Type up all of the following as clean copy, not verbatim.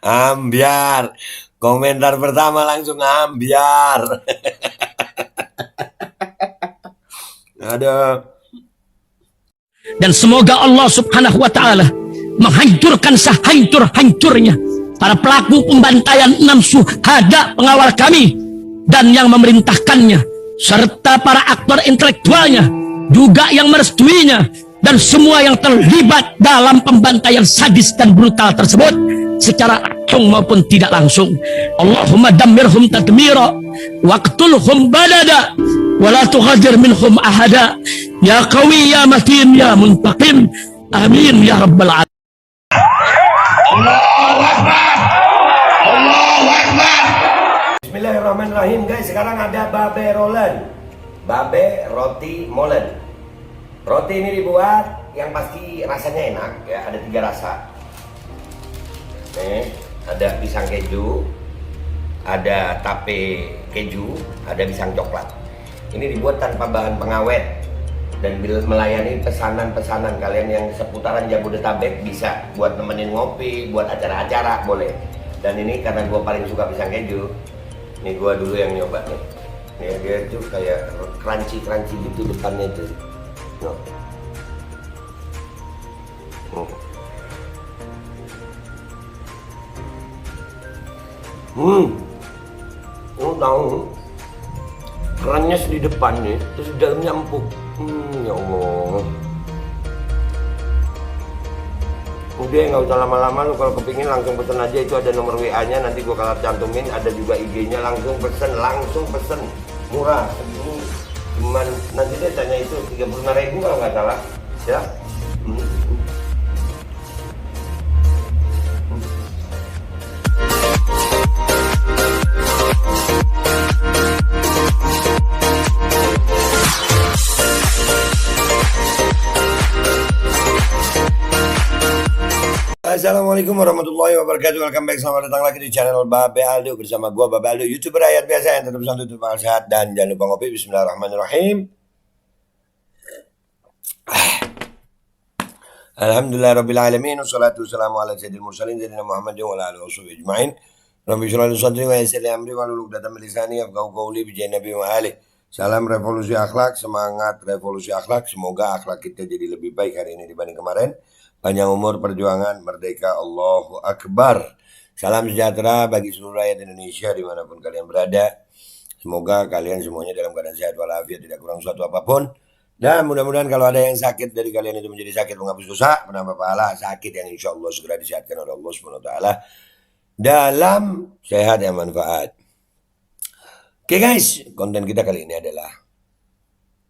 Ambiar. Komentar pertama langsung ambiar. Ada. Dan semoga Allah Subhanahu wa Ta'ala menghancurkan sehancur-hancurnya para pelaku pembantaian 6 syuhada pengawal kami dan yang memerintahkannya, serta para aktor intelektualnya juga yang merestuinya, dan semua yang terlibat dalam pembantaian sadis dan brutal tersebut secara langsung maupun tidak langsung. Allahumma dammirhum tadmira waqtulhum badada wala tughadir minhum ahada ya qawi ya matin ya muntaqim, amin ya rabbal alamin. Allahu Akbar. Allahu Akbar. Bismillahirrahmanirrahim guys. Sekarang ada babe rolen, babe roti molen. Roti ini dibuat yang pasti rasanya enak ya, ada 3 rasa. Nih, ada pisang keju, ada tape keju, ada pisang coklat. Ini dibuat tanpa bahan pengawet dan melayani pesanan-pesanan kalian yang seputaran Jabodetabek, bisa buat nemenin ngopi, buat acara-acara boleh. Dan ini karena gue paling suka pisang keju, nih gue dulu yang nyoba nih. Nih dia tuh kayak crunchy gitu depannya tuh. No. Tahu kerannya di depan nih, terus di dalamnya empuk. Ya Allah. Udah nggak usah lama-lama, lu kalau kepingin langsung pesen aja, itu ada nomor WA-nya, nanti gua kalau cantumin, ada juga IG-nya, langsung pesen, murah. Ini cuman nanti dia tanya itu 35.000 kalau nggak salah, ya. Assalamualaikum warahmatullahi wabarakatuh. Welcome back, selamat datang lagi di channel Babe Aldo bersama gua Babe Aldo, YouTuber rakyat biasa yang tetap santuy, tetap sehat, dan jangan lupa ngopi. Bismillahirrahmanirrahim. Alhamdulillahirabbil alamin, wassalatu wassalamu ala sayyidil mursalin sayyidina Muhammadin wa ala alihi washabihi ajmain. Rabbi shrah li sadri wa yassir li amri wahlul 'uqdatam min lisani yafqahu qawli bi nabi wa alihi. Salam revolusi akhlak, semangat revolusi akhlak. Semoga akhlak kita jadi lebih baik hari ini dibanding kemarin. Panjang umur, perjuangan, merdeka, Allahu Akbar. Salam sejahtera bagi seluruh rakyat Indonesia dimanapun kalian berada. Semoga kalian semuanya dalam keadaan sehat walafiat, tidak kurang suatu apapun. Dan mudah-mudahan kalau ada yang sakit dari kalian itu menjadi sakit menghapus dosa, menambah pahala, sakit yang insya Allah segera disehatkan oleh Allah SWT dalam sehat yang manfaat. Oke guys, konten kita kali ini adalah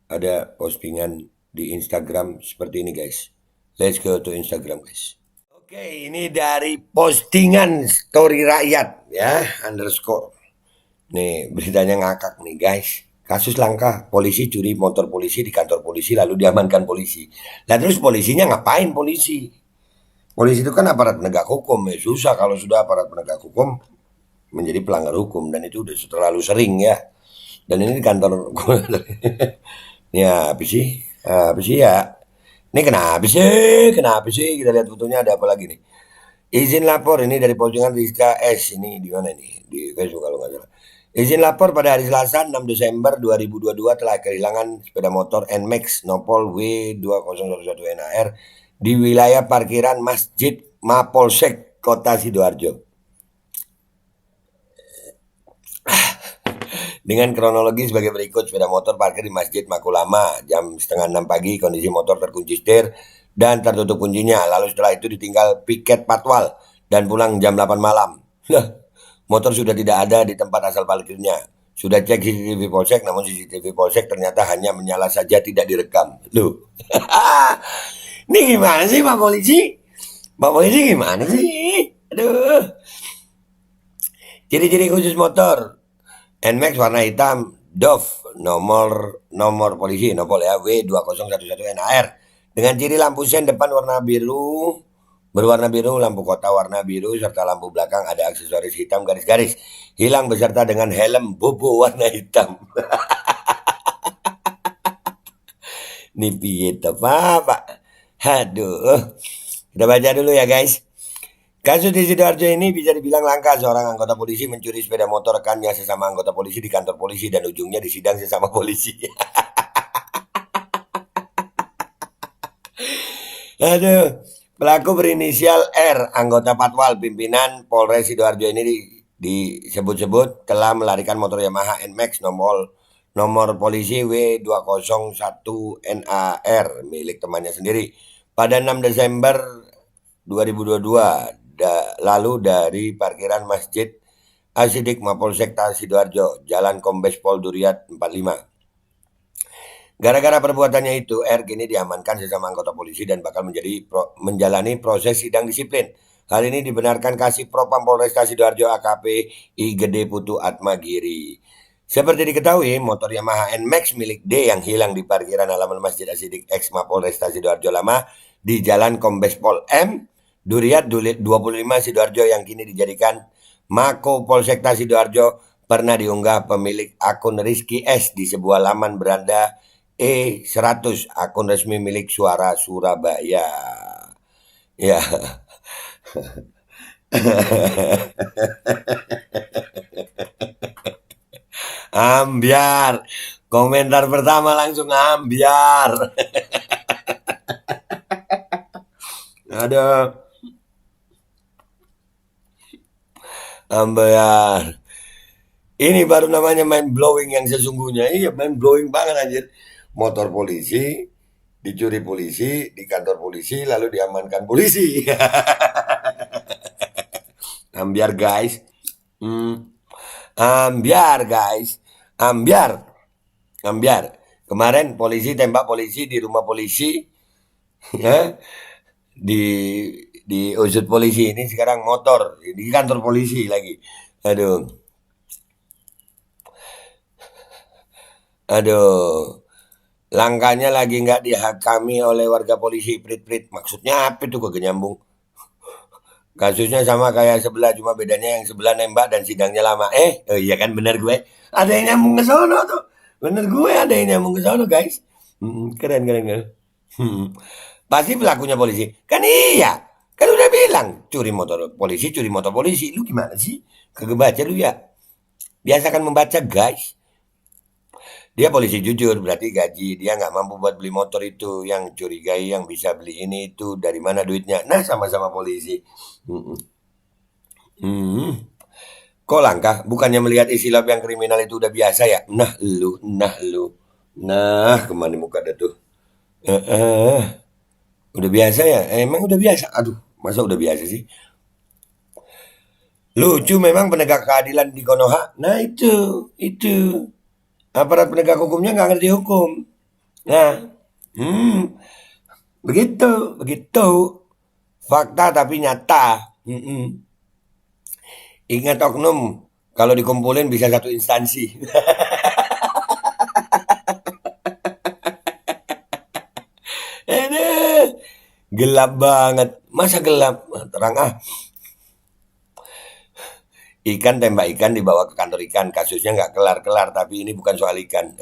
ada postingan di Instagram seperti ini guys. Let's go to Instagram guys. Oke, ini dari postingan story rakyat ya, underscore. Nih beritanya ngakak nih guys. Kasus langka, polisi curi motor polisi di kantor polisi lalu diamankan polisi. Nah terus polisinya ngapain polisi? Polisi itu kan aparat penegak hukum ya. Susah kalau sudah aparat penegak hukum menjadi pelanggar hukum, dan itu udah terlalu sering ya. Dan ini di kantor ya apa sih? Apa sih ya? Ini kenapa sih? Kita lihat fotonya, ada apa lagi nih? Izin lapor, ini dari postingan Rizka S. Ini di mana nih? Di Facebook kalau nggak salah. Izin lapor pada hari Selasa 6 Desember 2022 telah kehilangan sepeda motor NMAX Nopol W2011NAR di wilayah parkiran Masjid Mapolsek Kota Sidoarjo. Dengan kronologi sebagai berikut: sepeda motor parkir di Masjid Makulama jam 5:30 pagi, kondisi motor terkunci setir dan tertutup kuncinya. Lalu setelah itu ditinggal piket patwal dan pulang jam 8 malam. Motor sudah tidak ada di tempat asal parkirnya. Sudah cek CCTV Polsek, namun CCTV Polsek ternyata hanya menyala saja, tidak direkam. Loh. Ini gimana sih Pak Polisi? Pak Polisi gimana sih? Aduh. Ciri-ciri khusus motor: NMAX warna hitam, DOF nomor polisi Nopol ya, W2011NAR dengan ciri lampu sen depan berwarna biru, lampu kota warna biru, serta lampu belakang ada aksesoris hitam garis-garis hilang beserta dengan helm bobo warna hitam. Ini piye to Pak? Aduh, kita baca dulu ya guys. Kasus di Sidoarjo ini bisa dibilang langka. Seorang anggota polisi mencuri sepeda motor rekannya sesama anggota polisi di kantor polisi dan ujungnya disidang sesama polisi. Aduh, pelaku berinisial R, anggota Patwal, pimpinan Polres Sidoarjo ini disebut-sebut telah melarikan motor Yamaha NMAX nomor polisi W201NAR milik temannya sendiri pada 6 Desember 2022 lalu dari parkiran Masjid Asidik Mapolsekta Sidoarjo, Jalan Kombes Pol Duriat 45. Gara-gara perbuatannya itu, R kini diamankan sesama anggota polisi dan bakal menjalani proses sidang disiplin. Hal ini dibenarkan Kasih Propam Polresta Sidoarjo AKP I Gede Putu Atmagiri. Seperti diketahui, motor Yamaha NMAX milik D yang hilang di parkiran halaman Masjid Asidik Ex Mapolresta Sidoarjo Lama di Jalan Kombes Pol M, Duriat 25 Sidoarjo yang kini dijadikan Mako Polsekta Sidoarjo pernah diunggah pemilik akun Rizky S di sebuah laman beranda E100, akun resmi milik Suara Surabaya. Ya. Ambiar. Komentar pertama langsung ambiar. Aduh. Ambiar. Ini baru namanya mind blowing yang sesungguhnya. Iya, mind blowing banget anjir. Motor polisi, dicuri polisi, di kantor polisi, lalu diamankan polisi. Ambiar guys. Ambiar guys. Ambiar. Kemarin polisi tembak polisi di rumah polisi. Ya. Di usut polisi, ini sekarang motor di kantor polisi lagi. Aduh. Langkahnya lagi nggak dihakami oleh warga polisi. Prit-prit. Maksudnya apa itu, kagak nyambung. Kasusnya sama kayak sebelah, cuma bedanya yang sebelah nembak dan sidangnya lama. Oh iya kan, bener gue. Ada yang nyambung ke sono tuh. Bener gue, ada yang nyambung ke sono guys. Keren. Pasti pelakunya polisi. Kan iya. Kan udah bilang curi motor polisi. Lu gimana sih? Kagak baca lu ya? Biasakan membaca guys. Dia polisi jujur, berarti gaji dia nggak mampu buat beli motor itu. Yang curigai yang bisa beli ini itu dari mana duitnya? Nah, sama-sama polisi. Kok langkah? Bukannya melihat isi lab yang kriminal itu udah biasa ya? Nah lu. Nah, kemana muka dah tuh? Udah biasa ya? Emang udah biasa? Aduh, masa udah biasa sih? Lucu memang penegak keadilan di Konoha. Nah itu. Aparat penegak hukumnya nggak ngerti hukum. Nah, begitu. Fakta tapi nyata. Ingat oknum, kalau dikumpulin bisa satu instansi. Gelap banget. Masa gelap? Terang ah. Ikan tembak ikan dibawa ke kantor ikan. Kasusnya nggak kelar-kelar, tapi ini bukan soal ikan.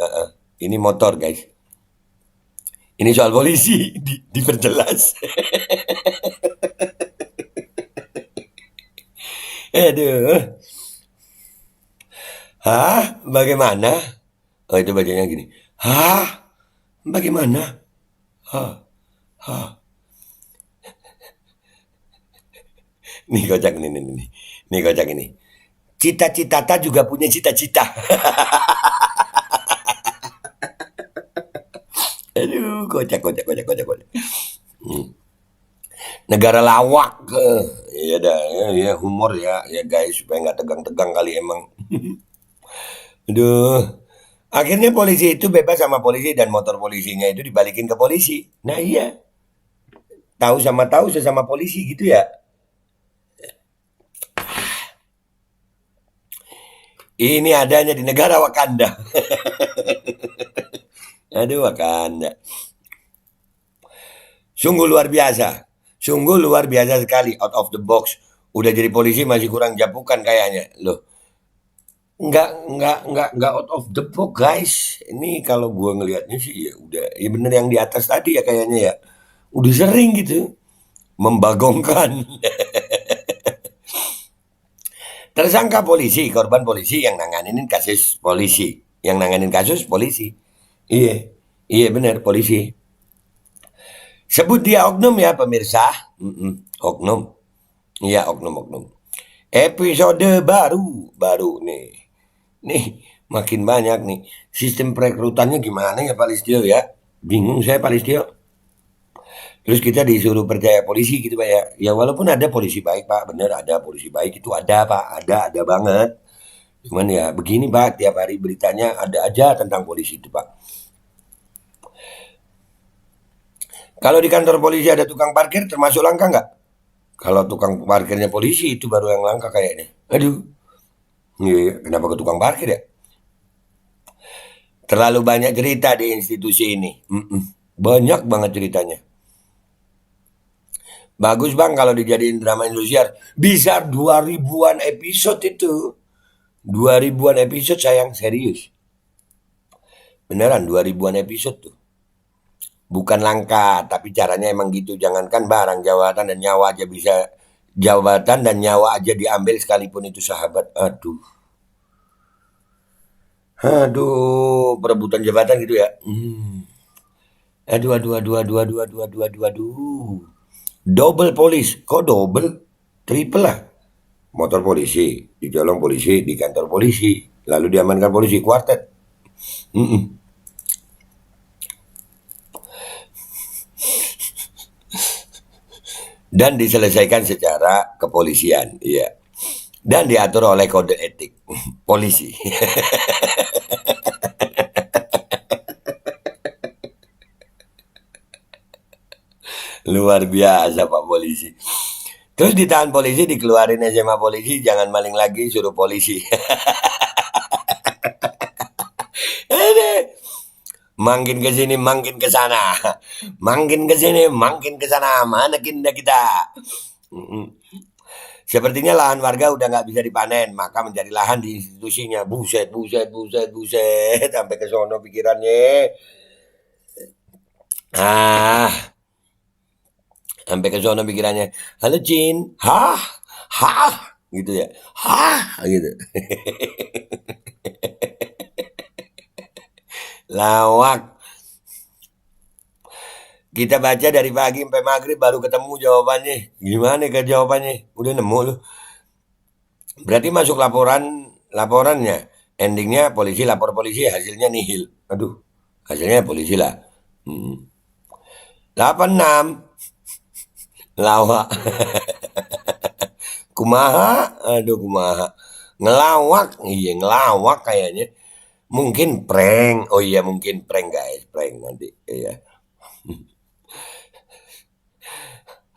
Ini motor guys. Ini soal polisi. Diperjelas. Aduh. Hah? Bagaimana? Oh itu bacanya gini. Hah? Bagaimana? Hah? Nih kocak nih. Nih kocak ini. Cita-citata juga punya cita-cita. Aduh, kocak. Negara lawak. Ya dah, ya humor ya guys, supaya nggak tegang-tegang kali emang. Aduh. Akhirnya polisi itu bebas sama polisi dan motor polisinya itu dibalikin ke polisi. Nah iya. Tahu sesama polisi gitu ya. Ini adanya di negara Wakanda. Aduh, Wakanda. Sungguh luar biasa sekali, out of the box. Udah jadi polisi masih kurang japukan kayaknya. Loh. Enggak out of the box guys. Ini kalau gue ngelihatnya sih ya udah, ya bener yang di atas tadi ya kayaknya ya. Udah sering gitu membagongkan. Tersangka polisi, korban polisi yang nanganin kasus polisi, yang nanganin kasus polisi. Iya, iya benar polisi. Sebut dia oknum ya pemirsa. Oknum. Iya oknum-oknum. Episode baru nih. Nih makin banyak nih. Sistem perekrutannya gimana ya Pak Listio ya? Bingung saya Pak Listio. Terus kita disuruh percaya polisi gitu Pak ya. Ya walaupun ada polisi baik Pak, bener ada polisi baik itu ada Pak, ada banget. Cuman ya begini Pak, tiap hari beritanya ada aja tentang polisi itu Pak. Kalau di kantor polisi ada tukang parkir termasuk langka nggak? Kalau tukang parkirnya polisi itu baru yang langka kayaknya. Aduh, iya, kenapa ke tukang parkir ya? Terlalu banyak cerita di institusi ini. Banyak banget ceritanya. Bagus bang kalau dijadiin drama Indosiar. Bisa 2000-an episode itu. 2000-an episode sayang, serius. Beneran 2000-an episode tuh. Bukan langka, tapi caranya emang gitu. Jangankan barang, jabatan dan nyawa aja bisa. Jabatan dan nyawa aja diambil sekalipun itu sahabat. Aduh. Aduh, perebutan jabatan gitu ya. Aduh. Double polis, kok double? Triple lah. Motor polisi, ditolong polisi, di kantor polisi, lalu diamankan polisi, kuartet. Dan diselesaikan secara kepolisian, iya. Dan diatur oleh kode etik polisi. Luar biasa Pak polisi. Terus ditahan polisi, dikeluarin SMA polisi, jangan maling lagi, suruh polisi. Makin ke sini, makin ke sana. Makin ke sini, makin ke sana. Mana kinda kita? Sepertinya lahan warga udah nggak bisa dipanen, maka mencari lahan di institusinya. Buset. Sampai ke sono pikirannya. Sampai ke sono pikirannya. Halo Cin. Hah, gitu ya. Gitu. Lawak. Kita baca dari pagi sampai maghrib baru ketemu jawabannya. Gimana ke jawabannya? Udah nemu lu. Berarti masuk laporannya. Endingnya polisi lapor polisi, hasilnya nihil. Aduh, hasilnya polisi lah. 86. Lawak. Kumaha? Aduh kumaha. Ngelawak. Iya ngelawak kayaknya. Mungkin prank. Oh iya mungkin prank guys. Prank nanti. Iya.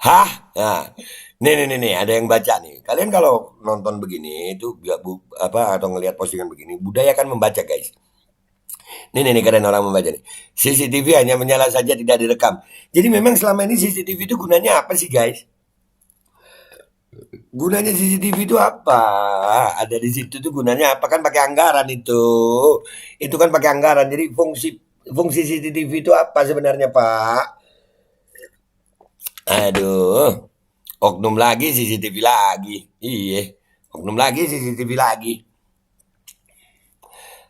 Hah? Nah, nih, ada yang baca nih. Kalian kalau nonton begini itu atau ngelihat postingan begini, budayakan membaca guys. Nih keren orang membaca nih. CCTV hanya menyala saja tidak direkam. Jadi memang selama ini CCTV itu gunanya apa sih guys? Gunanya CCTV itu apa? Ada di situ tuh gunanya apa kan pakai anggaran itu. Itu kan pakai anggaran. Jadi fungsi CCTV itu apa sebenarnya Pak? Aduh, oknum lagi CCTV lagi. Iya, oknum lagi CCTV lagi.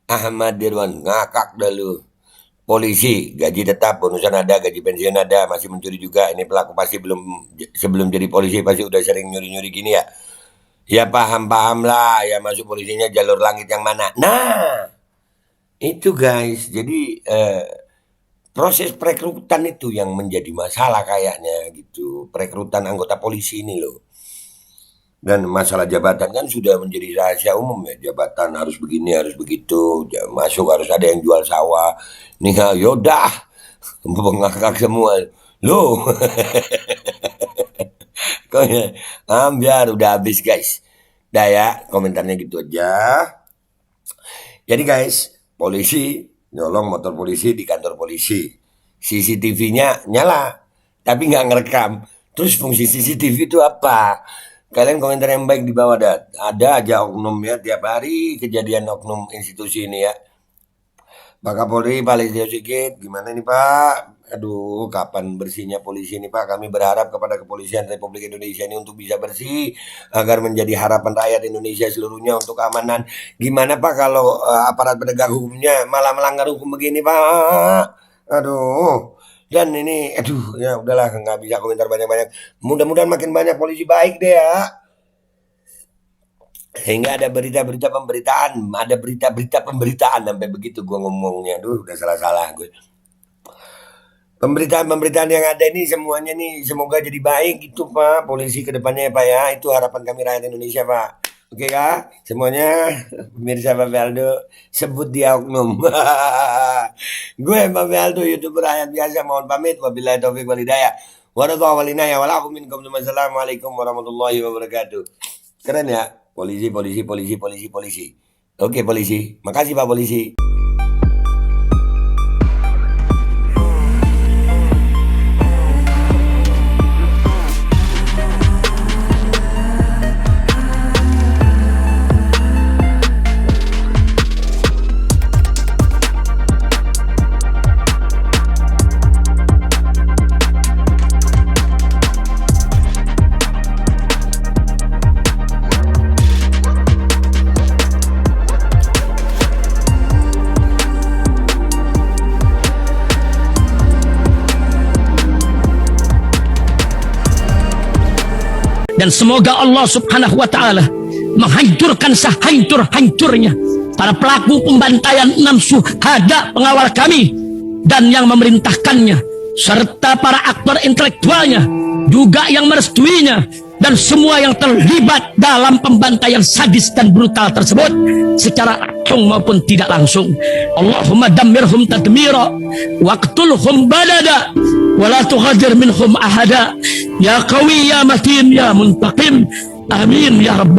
Ahmad Dirwan ngakak dulu. Polisi, gaji tetap, bonusan ada, gaji pensiun ada, masih mencuri juga. Ini pelaku pasti sebelum jadi polisi pasti udah sering nyuri-nyuri gini ya. Ya paham lah, ya masuk polisinya jalur langit yang mana. Nah, itu guys, jadi proses perekrutan itu yang menjadi masalah kayaknya gitu. Perekrutan anggota polisi ini loh. Dan masalah jabatan kan sudah menjadi rahasia umum ya. Jabatan harus begini, harus begitu. Masuk harus ada yang jual sawah. Nih yaudah. Mengakak semua. Loh. Biar udah habis guys. Dah ya, komentarnya gitu aja. Jadi guys, polisi nyolong motor polisi di kantor polisi. CCTV-nya nyala, tapi nggak ngerekam. Terus fungsi CCTV itu apa? Kalian komentar yang baik di bawah dah. Ada aja oknum ya, tiap hari kejadian oknum institusi ini ya. Pak Kapolri, Pak Listio Sigit, gimana nih Pak? Aduh, kapan bersihnya polisi ini Pak? Kami berharap kepada Kepolisian Republik Indonesia ini untuk bisa bersih agar menjadi harapan rakyat Indonesia seluruhnya untuk keamanan. Gimana Pak kalau aparat penegak hukumnya malah melanggar hukum begini Pak? Aduh. Dan ini, aduh, ya udahlah nggak bisa komentar banyak-banyak. Mudah-mudahan makin banyak polisi baik deh ya. Sehingga ada berita-berita pemberitaan, ada berita-berita pemberitaan sampai begitu gua ngomongnya. Aduh, udah salah-salah gue. Pemberitaan-pemberitaan yang ada ini semuanya nih semoga jadi baik gitu Pak polisi ke depannya ya Pak ya, itu harapan kami rakyat Indonesia Pak. Oke kah semuanya, pemirsa Bapak Aldo sebut dia oknum. Gue Bapak Aldo youtuber rakyat biasa mohon pamit, wabillahi taufiq wal hidayah wassalamualaikum warahmatullahi wabarakatuh. Keren ya polisi. Oke polisi, makasih Pak polisi. Dan semoga Allah subhanahu wa ta'ala menghancurkan sehancur-hancurnya para pelaku pembantaian 6 syuhada pengawal kami dan yang memerintahkannya, serta para aktor intelektualnya juga yang merestuinya, dan semua yang terlibat dalam pembantaian sadis dan brutal tersebut secara langsung maupun tidak langsung. Allahumma dammirhum tadmira waqtulhum badada wala tughadir minhum ahada ya qawi ya matin ya muntaqim amin ya rabbal